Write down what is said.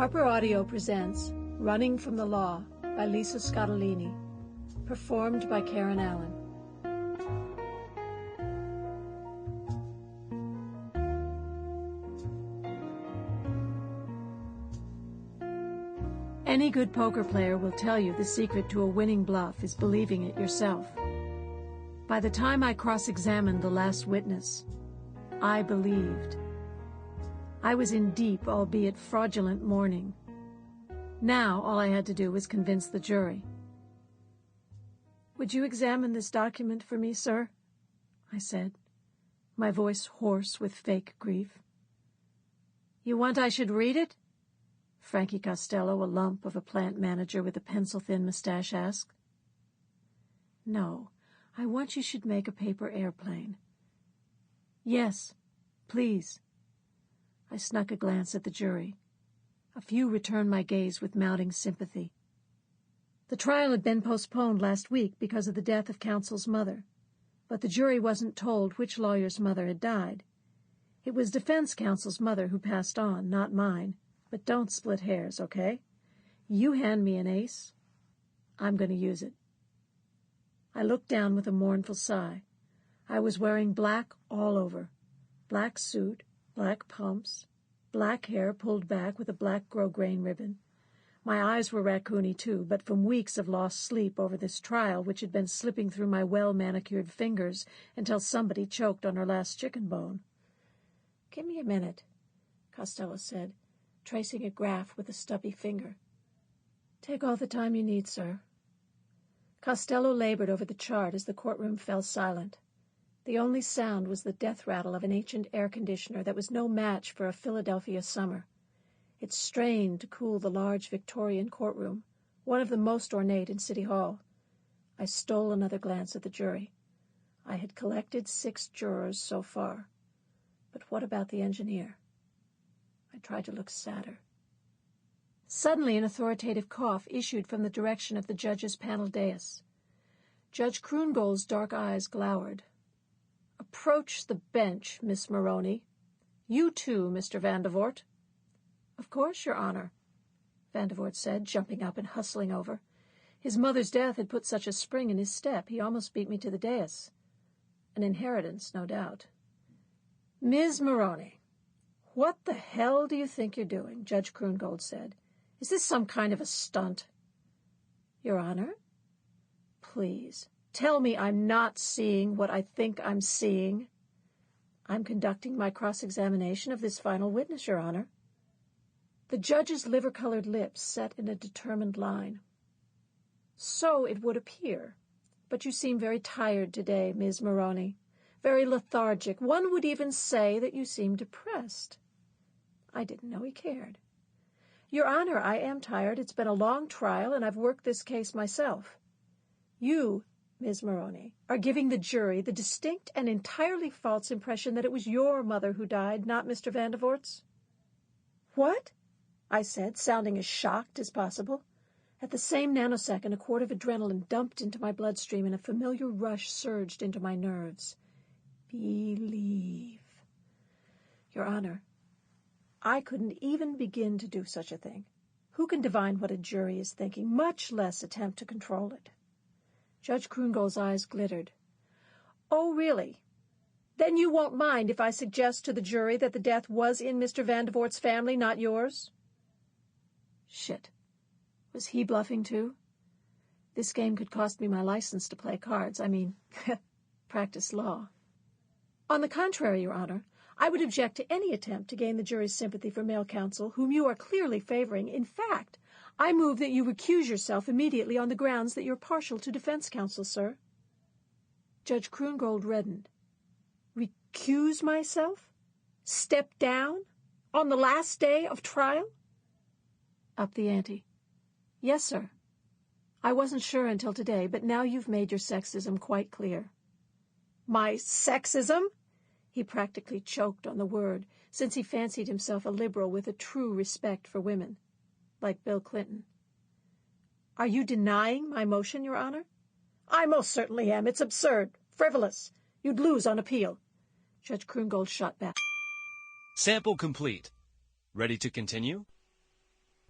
Harper Audio presents Running from the Law by Lisa Scottoline, performed by Karen Allen. Any good poker player will tell you the secret to a winning bluff is believing it yourself. By the time I cross-examined the last witness, I believed. I was in deep, albeit fraudulent, mourning. Now all I had to do was convince the jury. "Would you examine this document for me, sir?" I said, my voice hoarse with fake grief. "You want I should read it?" Frankie Costello, a lump of a plant manager with a pencil-thin mustache, asked. "No, I want you should make a paper airplane." "Yes, please." I snuck a glance at the jury. A few returned my gaze with mounting sympathy. The trial had been postponed last week because of the death of counsel's mother, but the jury wasn't told which lawyer's mother had died. It was defense counsel's mother who passed on, not mine, but don't split hairs, okay? You hand me an ace, I'm going to use it. I looked down with a mournful sigh. I was wearing black all over. Black suit, black pumps, black hair pulled back with a black grosgrain ribbon. My eyes were raccoony too, but from weeks of lost sleep over this trial which had been slipping through my well-manicured fingers until somebody choked on her last chicken bone. "Give me a minute," Costello said, tracing a graph with a stubby finger. "Take all the time you need, sir." Costello labored over the chart as the courtroom fell silent. The only sound was the death rattle of an ancient air conditioner that was no match for a Philadelphia summer. It strained to cool the large Victorian courtroom, one of the most ornate in City Hall. I stole another glance at the jury. I had collected 6 jurors so far. But what about the engineer? I tried to look sadder. Suddenly an authoritative cough issued from the direction of the judge's panel dais. Judge Kroongold's dark eyes glowered. "Approach the bench, Miss Morrone. You too, Mr. Vandervoort." "Of course, Your Honor," Vandervoort said, jumping up and hustling over. His mother's death had put such a spring in his step he almost beat me to the dais. An inheritance, no doubt. "Ms. Morrone, what the hell do you think you're doing?" Judge Kroongold said. "Is this some kind of a stunt?" "Your Honor?" "Please, tell me I'm not seeing what I think I'm seeing." "I'm conducting my cross-examination of this final witness, Your Honor." The judge's liver-colored lips set in a determined line. "So it would appear. But you seem very tired today, Ms. Morrone. Very lethargic. One would even say that you seem depressed." I didn't know he cared. "Your Honor, I am tired. It's been a long trial, and I've worked this case myself. You, Ms. Morrone, are giving the jury the distinct and entirely false impression that it was your mother who died, not Mr. Vandervoort's." "What?" I said, sounding as shocked as possible. At the same nanosecond, a quart of adrenaline dumped into my bloodstream and a familiar rush surged into my nerves. Believe. "Your Honor, I couldn't even begin to do such a thing. Who can divine what a jury is thinking, much less attempt to control it?" Judge Kroongold's eyes glittered. "Oh, really? Then you won't mind if I suggest to the jury that the death was in Mr. Vandervoort's family, not yours?" Shit. Was he bluffing too? This game could cost me my license to play cards. Practice law. "On the contrary, Your Honor, I would object to any attempt to gain the jury's sympathy for male counsel, whom you are clearly favoring. In fact, I move that you recuse yourself immediately on the grounds that you're partial to defense counsel, sir." Judge Kroongold reddened. "Recuse myself? Step down? On the last day of trial?" Up the ante. "Yes, sir. I wasn't sure until today, but now you've made your sexism quite clear." "My sexism?" He practically choked on the word, since he fancied himself a liberal with a true respect for women, like Bill Clinton. "Are you denying my motion, Your Honor?" "I most certainly am. It's absurd, frivolous. You'd lose on appeal." Judge Kroongold shot back. Sample complete. Ready to continue?